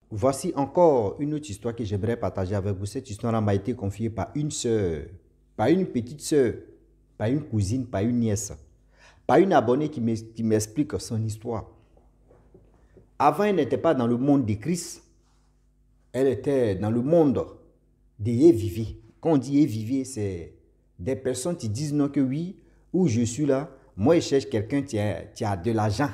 Voici encore une autre histoire que j'aimerais partager avec vous. Cette histoire-là m'a été confiée par une sœur, par une petite sœur, par une cousine, par une nièce, par une abonnée qui m'explique son histoire. Avant, elle n'était pas dans le monde de Christ, elle était dans le monde des viviers. Quand on dit vivier, c'est des personnes qui disent non que oui, où je suis là, moi je cherche quelqu'un qui a de l'argent.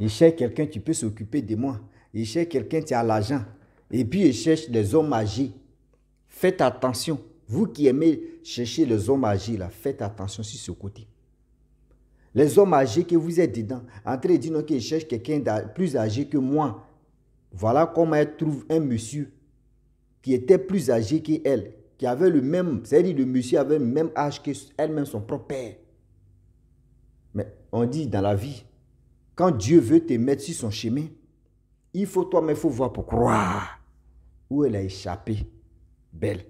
Je cherche quelqu'un qui peut s'occuper de moi. Je cherche quelqu'un qui a l'argent. Et puis je cherche des hommes âgés. Faites attention. Vous qui aimez chercher les hommes âgés, là, faites attention sur ce côté. Les hommes âgés que vous êtes dedans, en train de dire non, que je cherche quelqu'un de plus âgé que moi. Voilà comment elle trouve un monsieur qui était plus âgé qu'elle, qui avait le même, c'est-à-dire le monsieur avait le même âge qu'elle-même, son propre père. Mais on dit dans la vie, quand Dieu veut te mettre sur son chemin, il faut toi-même, il faut voir pour croire où elle a échappé. Belle.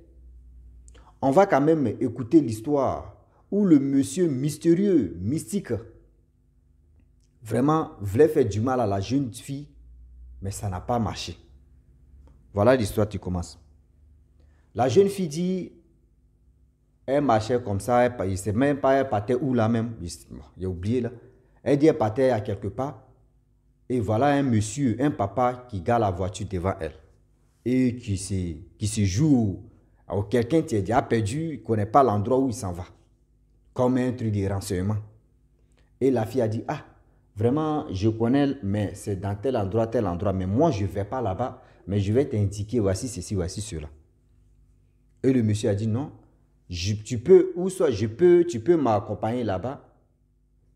On va quand même écouter l'histoire où le monsieur mystérieux, mystique, vraiment voulait faire du mal à la jeune fille, mais ça n'a pas marché. Voilà l'histoire qui commence. La jeune fille dit, elle marchait comme ça, elle ne sait même pas, elle partait où là même, j'ai oublié là. Elle dit, elle partait à quelque part, et voilà un monsieur, un papa qui gare la voiture devant elle, et qui se joue, quelqu'un qui est déjà perdu, il ne connaît pas l'endroit où il s'en va, comme un truc de renseignement. Et la fille a dit, ah, vraiment, je connais, mais c'est dans tel endroit, mais moi je ne vais pas là-bas, mais je vais t'indiquer, voici ceci, voici cela. Et le monsieur a dit non, tu peux, ou soit tu peux m'accompagner là-bas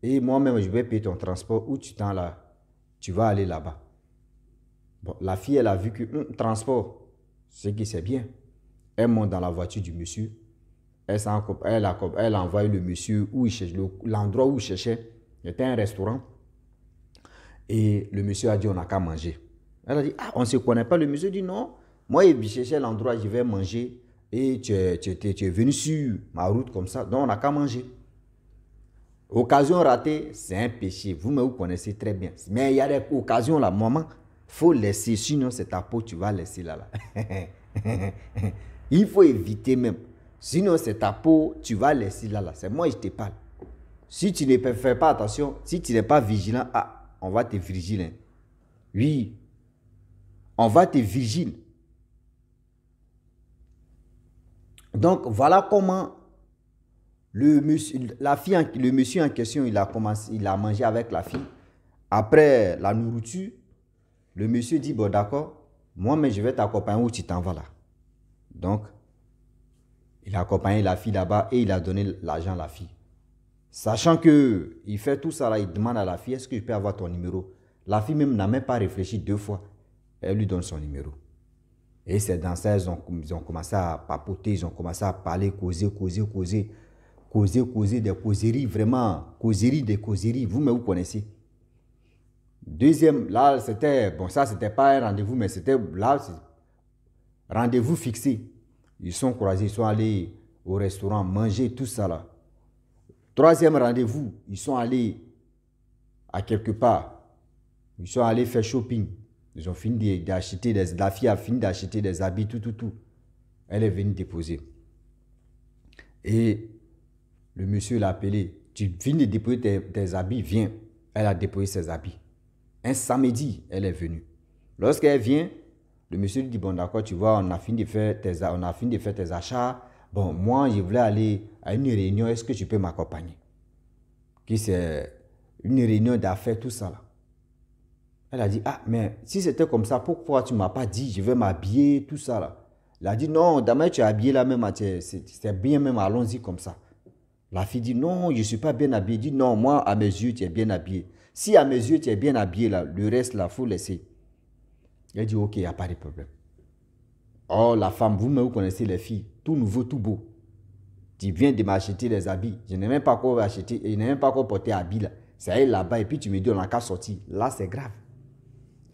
et moi-même je vais payer ton transport ou tu t'en là, tu vas aller là-bas. Bon, la fille, elle a vu que transport, c'est que c'est bien. Elle monte dans la voiture du monsieur, elle a envoyé le monsieur où il cherchait, l'endroit où il cherchait, c'était un restaurant. Et le monsieur a dit on n'a qu'à manger. Elle a dit ah, on ne se connaît pas. Le monsieur dit non, moi je cherchais l'endroit, je vais manger. Et tu es venu sur ma route comme ça, donc on n'a qu'à manger. Occasion ratée, c'est un péché. Vous connaissez très bien. Mais il y a des occasions là, maman, il faut laisser, sinon c'est ta peau, tu vas laisser là. Il faut éviter même. Sinon c'est ta peau, tu vas laisser là. C'est moi, je te parle. Si tu ne fais pas attention, si tu n'es pas vigilant, ah, on va te vigiler. Oui, on va te vigiler. Donc, voilà comment le monsieur en question, il a mangé avec la fille. Après la nourriture, le monsieur dit, bon d'accord, moi mais je vais t'accompagner où tu t'en vas là. Donc, il a accompagné la fille là-bas et il a donné l'argent à la fille. Sachant que il fait tout ça là, il demande à la fille, est-ce que je peux avoir ton numéro? La fille même n'a même pas réfléchi 2 fois. Elle lui donne son numéro. Et c'est dans ça ils ont commencé à papoter, ils ont commencé à parler, causer des causeries, vraiment, des causeries, vous connaissez. Deuxième, là, c'était, bon, ça, c'était pas un rendez-vous, mais c'était, là, rendez-vous fixé. Ils sont croisés, ils sont allés au restaurant, manger, tout ça, là. Troisième rendez-vous, ils sont allés à quelque part. Ils sont allés faire shopping. Ils ont fini d'acheter la fille a fini d'acheter des habits, tout. Elle est venue déposer. Et le monsieur l'a appelé. Tu finis de déposer tes habits, viens. Elle a déposé ses habits. Un samedi, elle est venue. Lorsqu'elle vient, le monsieur lui dit, bon d'accord, tu vois, on a fini de faire tes achats. Bon, moi, je voulais aller à une réunion, est-ce que tu peux m'accompagner? Qui c'est une réunion d'affaires, tout ça là. Elle a dit, ah, mais si c'était comme ça, pourquoi tu ne m'as pas dit, je vais m'habiller, tout ça là. Elle a dit, non, demain tu es habillé là même, c'est bien même, allons-y comme ça. La fille dit, non, je ne suis pas bien habillé. Elle dit, non, moi, à mes yeux, tu es bien habillé. Si à mes yeux, tu es bien habillé, là, le reste, là, il faut laisser. Elle dit, ok, il n'y a pas de problème. Oh, la femme, vous connaissez les filles, tout nouveau, tout beau. Tu viens de m'acheter les habits. Je n'ai même pas encore acheté, je n'ai même pas encore porté habit là. C'est elle là-bas, et puis tu me dis, on n'a qu'à sortir. Là, c'est grave.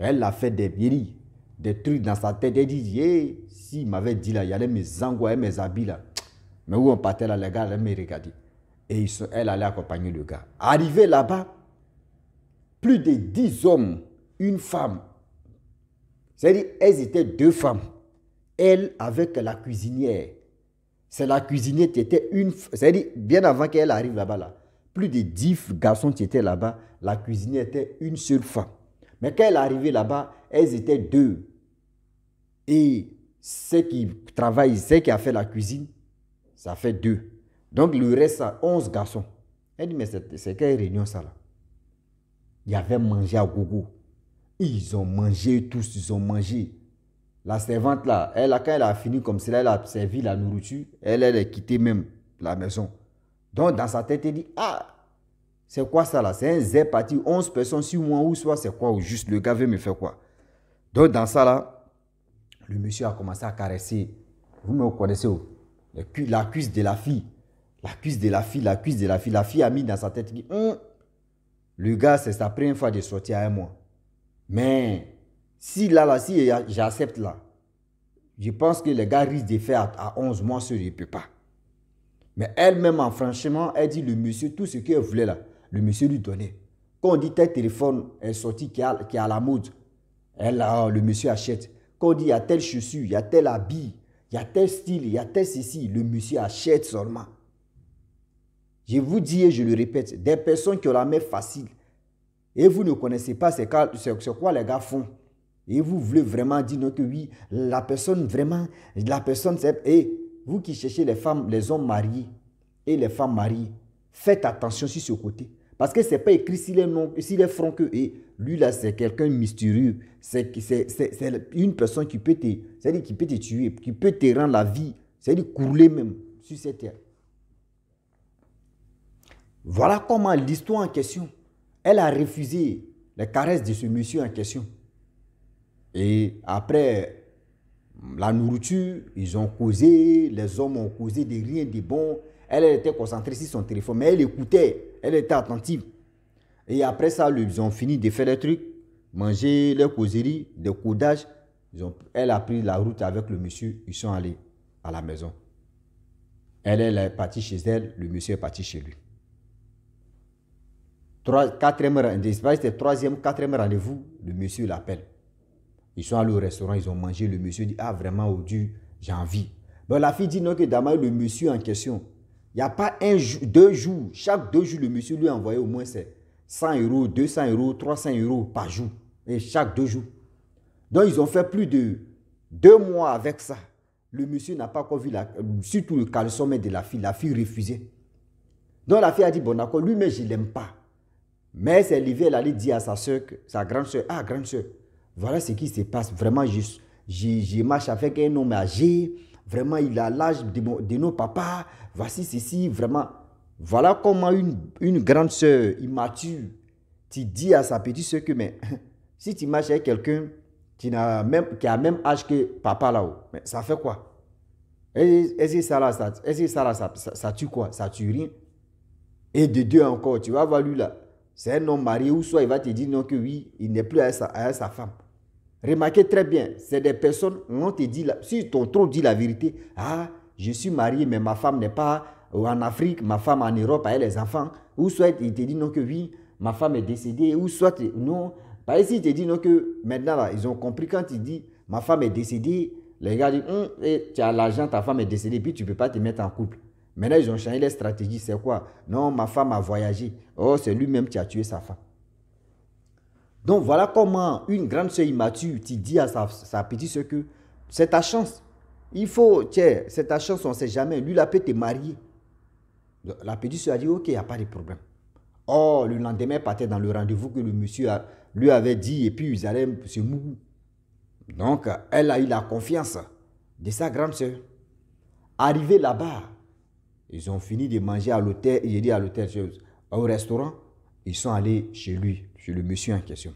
Elle a fait des trucs dans sa tête. Elle dit, hey, s'il m'avait dit là, il y avait mes angois et mes habits là. Mais où on partait là, les gars, elle me regardait. Et elle allait accompagner le gars. Arrivé là-bas, plus de 10 hommes, une femme, C'est-à-dire, elles étaient deux femmes. Elle avec la cuisinière. C'est la cuisinière qui était une... C'est-à-dire, bien avant qu'elle arrive là-bas, là, plus de 10 garçons qui étaient là-bas, la cuisinière était une seule femme. Mais quand elle est arrivée là-bas, elles étaient deux. Et ceux qui travaillent, ceux qui a fait la cuisine, ça fait deux. Donc, le reste, ça, 11 garçons. Elle dit, mais c'est quelle réunion ça là? Il y avait mangé à gogo. Ils ont mangé tous, ils ont mangé. La servante là, quand elle a fini comme cela, elle a servi la nourriture, elle a quitté même la maison. Donc, dans sa tête, elle dit, ah, c'est quoi ça là? C'est un zé parti, 11 personnes sur moi, ou soit c'est quoi? Ou juste le gars veut me faire quoi? Donc, dans ça là, le monsieur a commencé à caresser. Vous me connaissez où? La cuisse de la fille. La cuisse de la fille, la cuisse de la fille. La fille a mis dans sa tête, le gars, c'est sa première fois de sortir avec moi. Mais, si j'accepte là, je pense que les gars risquent de faire à 11 mois, je ne peux pas. Mais elle-même, franchement, elle dit, le monsieur, tout ce qu'elle voulait là, le monsieur lui donnait. Quand on dit tel téléphone est sorti qui est à la mode, le monsieur achète. Quand on dit il y a telle chaussure, il y a tel habit, il y a tel style, il y a tel ceci, le monsieur achète seulement. Je vous dis et je le répète, des personnes qui ont la main facile, et vous ne connaissez pas c'est quoi les gars font. Et vous voulez vraiment dire non que oui, la personne vraiment, et vous qui cherchez les femmes, les hommes mariés et les femmes mariées, faites attention sur ce côté. Parce que ce n'est pas écrit s'il est franc que lui là c'est quelqu'un mystérieux. C'est une personne qui peut c'est-à-dire qui peut te tuer, qui peut te rendre la vie, c'est-à-dire couler même sur cette terre. Voilà comment l'histoire en question, elle a refusé les caresses de ce monsieur en question. Et après la nourriture, ils ont causé, les hommes ont causé de rien de bon. Elle était concentrée sur son téléphone, mais elle écoutait, elle était attentive. Et après ça, ils ont fini de faire les trucs, manger les causeries, des codages. Elle a pris la route avec le monsieur, ils sont allés à la maison. Elle est partie chez elle, le monsieur est parti chez lui. C'était troisième, quatrième rendez-vous, le monsieur l'appelle. Ils sont allés au restaurant, ils ont mangé, le monsieur dit, ah vraiment, oh Dieu, j'ai envie. Bon, la fille dit non que d'abord le monsieur en question, il n'y a pas 2 jours, chaque 2 jours, le monsieur lui a envoyé au moins 100 €, 200 €, 300 € par jour, et chaque 2 jours. Donc, ils ont fait plus de 2 mois avec ça. Le monsieur n'a pas encore vu, surtout le caleçon de la fille refusait. Donc, la fille a dit, bon d'accord, lui, mais je ne l'aime pas. Mais elle s'est levée, elle allait dire à sa soeur, sa grande soeur, ah grande soeur, voilà ce qui se passe. Vraiment, je marche avec un homme âgé. Vraiment, il a l'âge de nos papas. Voici ceci, vraiment. Voilà comment une grande soeur immature, tu dis à sa petite soeur que, mais si tu marches avec quelqu'un qui a même âge que papa là-haut, mais ça fait quoi? Est-ce que ça tue quoi? Ça tue rien. Et de deux encore, tu vas voir lui là. C'est un homme marié ou soit il va te dire non que oui, il n'est plus avec sa femme. Remarquez très bien, c'est des personnes, on te dit, si ton trop dit la vérité, ah, je suis marié, mais ma femme n'est pas en Afrique, ma femme en Europe, avec les enfants, ou soit il te dit non que oui, ma femme est décédée, ou soit non, par ici il te dit non que maintenant là, ils ont compris quand il dit ma femme est décédée, les gars disent, tu as l'argent, ta femme est décédée, puis tu ne peux pas te mettre en couple. Maintenant ils ont changé les stratégies, c'est quoi? Non, ma femme a voyagé, oh c'est lui-même qui a tué sa femme. Donc voilà comment une grande soeur immature, tu dis à sa petite soeur que c'est ta chance. Il faut, tiens, c'est ta chance, on ne sait jamais. Lui, il peut te marier. La petite soeur a dit, ok, il n'y a pas de problème. Oh, le lendemain, elle partait dans le rendez-vous que le monsieur lui avait dit et puis ils allaient se mouiller. Donc, elle a eu la confiance de sa grande soeur. Arrivé là-bas, ils ont fini de manger à l'hôtel, il dit à l'hôtel, au restaurant, ils sont allés chez lui, chez le monsieur en question.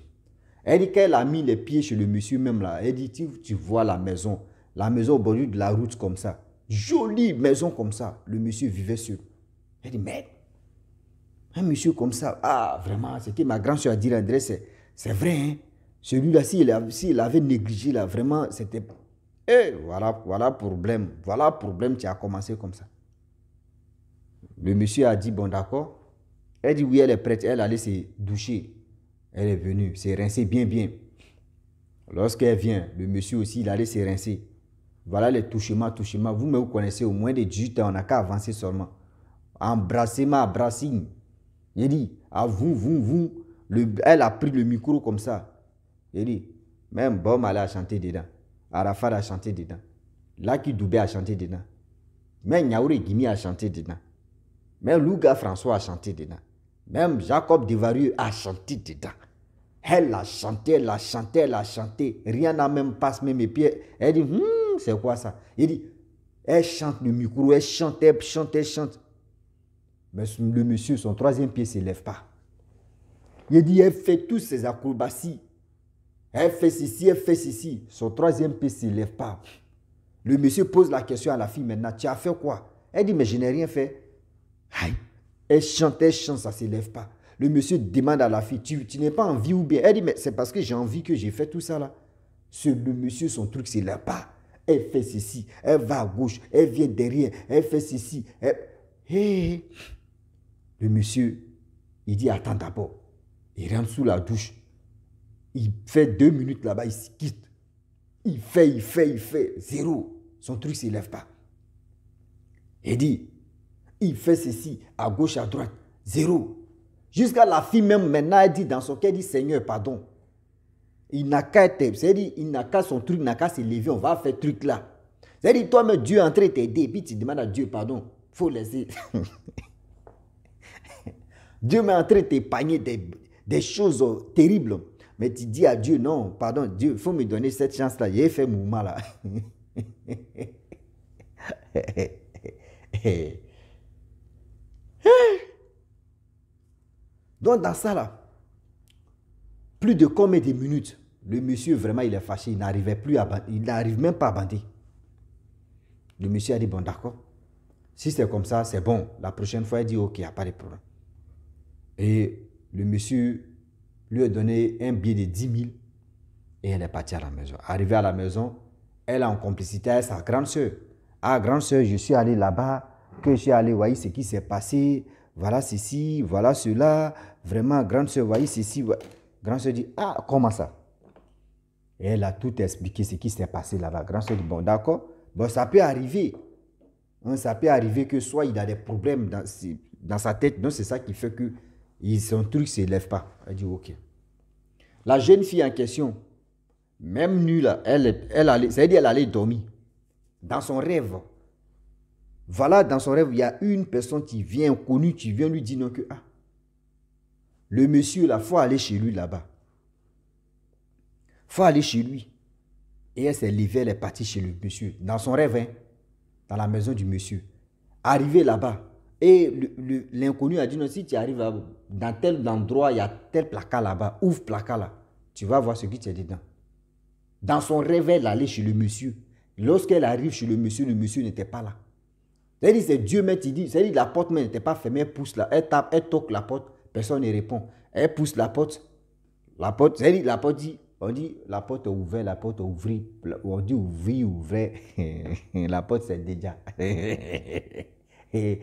Elle dit qu'elle a mis les pieds chez le monsieur même là. Elle dit, tu vois la maison au bord de la route comme ça. Jolie maison comme ça. Le monsieur vivait seul. Elle dit, mais un monsieur comme ça, ah vraiment, ce que ma grand-soeur a dit, André, c'est vrai. Hein? Celui-là, s'il avait négligé là, vraiment, c'était... Et voilà problème. Voilà problème qui a commencé comme ça. Le monsieur a dit, bon d'accord. Elle dit, oui, elle est prête. Elle allait se doucher. Elle est venue, s'est rincée bien. Lorsqu'elle vient, le monsieur aussi, il allait se rincer. Voilà les touchements, touchements. Vous-même, vous connaissez, au moins de 18 ans, on n'a qu'à avancer seulement. Embrassement, brassing. Il dit, ah vous. Elle a pris le micro comme ça. Il dit, même Bom allait chanter dedans. Arafat a chanté dedans. Lucky Dubé a chanté dedans. Même Nyaouré Gimi a chanté dedans. Même Louga François a chanté dedans. Même Jacob Devarieux a chanté dedans. Elle a chanté, elle a chanté, elle a chanté. Rien n'a même passé mes pieds. Elle dit, c'est quoi ça? Il dit, elle chante le micro, elle chante, elle chante, elle chante. Mais le monsieur, son troisième pied ne se lève pas. Il dit, elle fait toutes ses acrobaties. Elle fait ceci, elle fait ceci. Son troisième pied ne se lève pas. Le monsieur pose la question à la fille maintenant, tu as fait quoi? Elle dit, mais je n'ai rien fait. Aïe. Elle chante, ça ne se lève pas. Le monsieur demande à la fille, tu n'es pas en vie ou bien? Elle dit, mais c'est parce que j'ai envie que j'ai fait tout ça là. Le monsieur, son truc, c'est là pas. Elle fait ceci, elle va à gauche, elle vient derrière, elle fait ceci. Hey. Le monsieur, il dit, attends d'abord. Il rentre sous la douche. Il fait 2 minutes là-bas, il se quitte. Il fait. Zéro. Son truc ne se lève pas. Il dit, il fait ceci, à gauche, à droite. Zéro. Jusqu'à la fille même maintenant, elle dit dans son cœur, elle dit, Seigneur, pardon. Il n'a qu'à être, c'est-à-dire, il n'a qu'à son truc, il n'a qu'à se lever, on va faire truc là. C'est-à-dire, toi-même, Dieu est en train de t'aider, et puis tu demandes à Dieu, pardon. Il faut laisser. Dieu est en train de t'épargner des choses terribles. Mais tu dis à Dieu, non, pardon, Dieu, il faut me donner cette chance-là. J'ai fait mouvement là. Donc, dans ça là, plus de combien de minutes, le monsieur, vraiment, il est fâché. Il n'arrivait plus il n'arrive même pas à bander. Le monsieur a dit, bon, d'accord. Si c'est comme ça, c'est bon. La prochaine fois, il dit, ok, il n'y a pas de problème. Et le monsieur lui a donné un billet de 10 000 et elle est partie à la maison. Arrivée à la maison, elle est en complicité avec sa grande soeur. Ah, grande soeur, je suis allé là-bas, que je suis allé, voyez ce qui s'est passé, voilà ceci, voilà cela, vraiment, grande soeur, voyez ceci. Grande soeur dit, ah, comment ça? Et elle a tout expliqué ce qui s'est passé là-bas. Grande soeur dit, bon, d'accord, bon, ça peut arriver. Ça peut arriver que soit il a des problèmes dans sa tête, donc c'est ça qui fait que son truc ne se lève pas. Elle dit, ok. La jeune fille en question, même nue là, elle allait dormir. Dans son rêve. Voilà, dans son rêve, il y a une personne qui vient, connue, qui vient lui dire non, que le monsieur là, il faut aller chez lui là-bas. Il faut aller chez lui. Et elle s'est levée, elle est partie chez le monsieur. Dans son rêve, hein, dans la maison du monsieur. Arrivée là-bas. Et l'inconnu a dit, non, si tu arrives dans tel endroit, il y a tel placard là-bas, ouvre placard là. Tu vas voir ce qui est dedans. Dans son rêve, elle allait chez le monsieur. Lorsqu'elle arrive chez le monsieur n'était pas là. C'est-à-dire, c'est Dieu même qui dit, c'est-à-dire, la porte n'était pas fermée, elle pousse là, elle tape, elle toque la porte, personne ne répond. Elle pousse la porte, c'est-à-dire, la porte dit, on dit, la porte est ouverte, la porte est ouverte, on dit ouvrir, ouvert, la porte c'est déjà. Et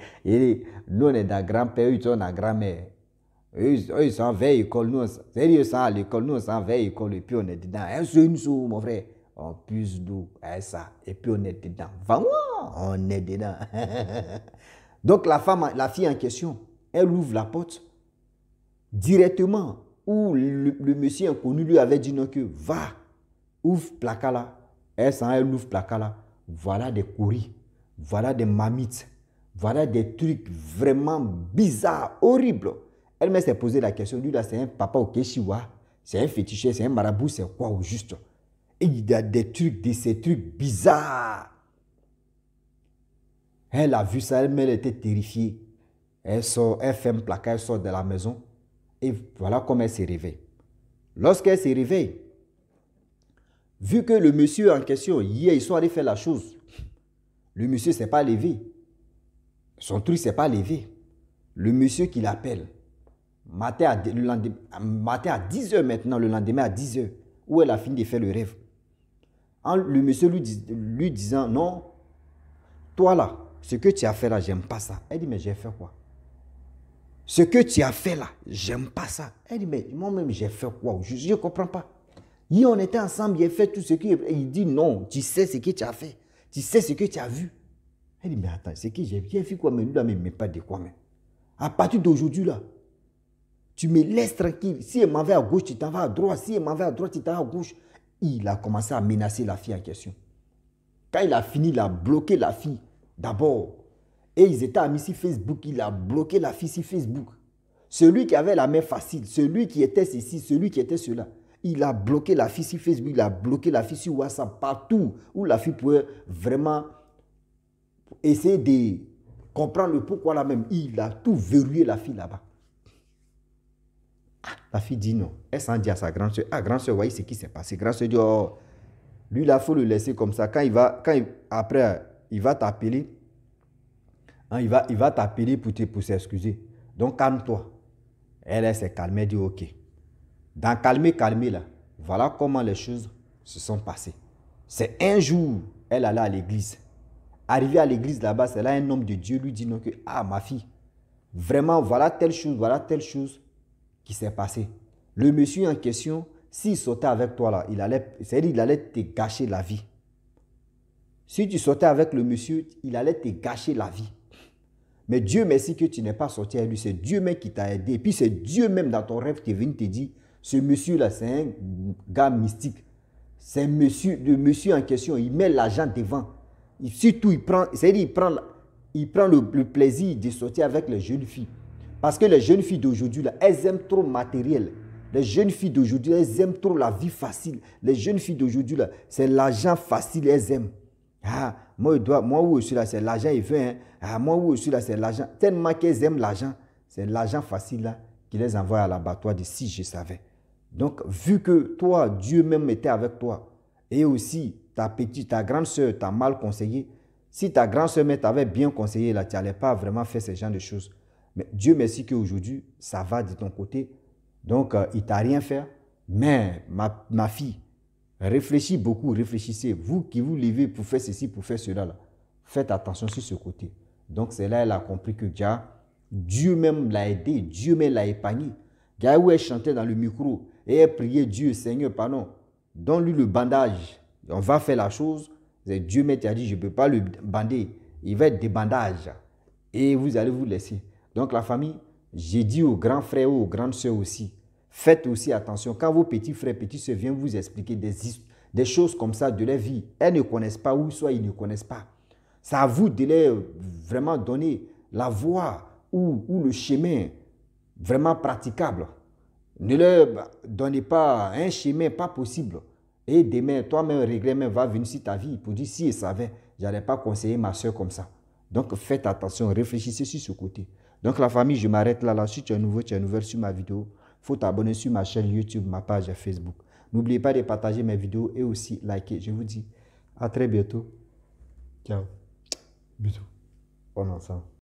nous, on est dans grand-père, eux, ils sont dans grand-mère. Eux, ils sont vers l'école, nous, c'est-à-dire, ils sont à l'école, nous, on s'en vers l'école, et puis on est dedans. Un seul, une sou, mon frère. On puise d'eau, ça, et puis on est dedans. Vraiment, on est dedans. Donc, la fille en question, elle ouvre la porte directement où le monsieur inconnu lui avait dit non, que va, ouvre placard là. Elle ouvre placard là. Voilà des courris, voilà des mamites, voilà des trucs vraiment bizarres, horribles. Elle s'est posé la question, lui là, c'est un papa au Keshiwa, c'est un féticheur, c'est un marabout, c'est quoi au juste? Et il y a ces trucs bizarres. Elle a vu ça, elle était terrifiée. Elle sort, elle ferme le placard, elle sort de la maison. Et voilà comment elle se réveille. Lorsqu'elle se réveille, vu que le monsieur en question, hier, ils sont allés faire la chose. Le monsieur ne s'est pas levé. Son truc ne s'est pas levé. Le monsieur qui l'appelle, matin à 10h maintenant, le lendemain à 10h, où elle a fini de faire le rêve. Le monsieur lui disant, non, toi là, ce que tu as fait là, j'aime pas ça. Elle dit, mais j'ai fait quoi? Ce que tu as fait là, j'aime pas ça. Elle dit, mais moi-même, j'ai fait quoi? Je ne comprends pas. Hier, on était ensemble, il a fait tout ce qu'il... Il dit non, tu sais ce que tu as fait. Tu sais ce que tu as vu. Elle dit, mais attends, c'est que j'ai bien vu quoi, mais lui là, mais pas de quoi, mais. À partir d'aujourd'hui, là, tu me laisses tranquille. Si elle m'en va à gauche, tu t'en vas à droite. Si elle m'en va à droite, tu t'en vas à gauche. Il a commencé à menacer la fille en question. Quand il a fini, il a bloqué la fille d'abord. Et ils étaient amis sur Facebook, il a bloqué la fille sur Facebook. Celui qui avait la main facile, celui qui était ceci, celui qui était cela. Il a bloqué la fille sur Facebook, il a bloqué la fille sur WhatsApp, partout où la fille pouvait vraiment essayer de comprendre le pourquoi là même. Il a tout verrouillé la fille là-bas. La fille dit non. Elle s'en dit à sa grande soeur. Ah, grande soeur, voyez ce qui s'est passé. Grande soeur dit, oh, lui là, il faut le laisser comme ça. Après, il va t'appeler. Hein, il va t'appeler pour s'excuser. Donc, calme-toi. Elle s'est calmée, elle dit ok. Dans calmer, là, voilà comment les choses se sont passées. C'est un jour, elle allait à l'église. Arrivée à l'église là-bas, c'est là un homme de Dieu lui dit non que, ah ma fille, vraiment, voilà telle chose qui s'est passée. Le monsieur en question, s'il sortait avec toi là, il allait te gâcher la vie. Si tu sortais avec le monsieur, il allait te gâcher la vie. Mais Dieu merci que tu n'es pas sorti avec lui. C'est Dieu même qui t'a aidé. Et puis c'est Dieu même dans ton rêve qui est venu te dire, ce monsieur-là, c'est un gars mystique. C'est le monsieur en question, il met l'argent devant. Surtout, il prend le plaisir de sortir avec les jeunes filles. Parce que les jeunes filles d'aujourd'hui, elles aiment trop le matériel. Les jeunes filles d'aujourd'hui, elles aiment trop la vie facile. Les jeunes filles d'aujourd'hui, c'est l'argent facile, elles aiment. Ah, moi où je suis là, c'est l'argent, il veut. Hein. Ah, moi où je suis là, c'est l'argent. Tellement qu'elles aiment l'argent, c'est l'argent facile là qui les envoie à l'abattoir de si je savais. Donc, vu que toi, Dieu même était avec toi, et aussi ta grande soeur t'a mal conseillé, si ta grande soeur t'avait bien conseillé, là, tu n'allais pas vraiment faire ce genre de choses. Mais Dieu merci qu'aujourd'hui, ça va de ton côté. Donc, il ne t'a rien fait. Mais ma fille, réfléchis beaucoup, réfléchissez. Vous qui vous levez pour faire ceci, pour faire cela, là, faites attention sur ce côté. Donc, c'est là qu'elle a compris que Dieu même l'a aidé, Dieu même l'a épargné. Où elle chantait dans le micro et elle priait Dieu, Seigneur, pardon, donne-lui le bandage. On va faire la chose. Dieu même t'a dit, je ne peux pas le bander. Il va être des bandages. Et vous allez vous laisser. Donc, la famille, j'ai dit aux grands frères ou aux grandes sœurs aussi, faites aussi attention. Quand vos petits frères, petites sœurs viennent vous expliquer des choses comme ça de leur vie, elles ne connaissent pas ou soit ils ne connaissent pas. C'est à vous de leur vraiment donner la voie ou le chemin vraiment praticable. Ne leur donnez pas un chemin pas possible. Et demain, toi-même, regret va venir sur ta vie pour dire si elle savait, je n'allais pas conseiller ma soeur comme ça. Donc, faites attention, réfléchissez sur ce côté. Donc, la famille, je m'arrête là. Si tu es nouveau, tu es nouvelle sur ma vidéo, il faut t'abonner sur ma chaîne YouTube, ma page Facebook. N'oubliez pas de partager mes vidéos et aussi liker. Je vous dis à très bientôt. Ciao. Bisous. On est ensemble.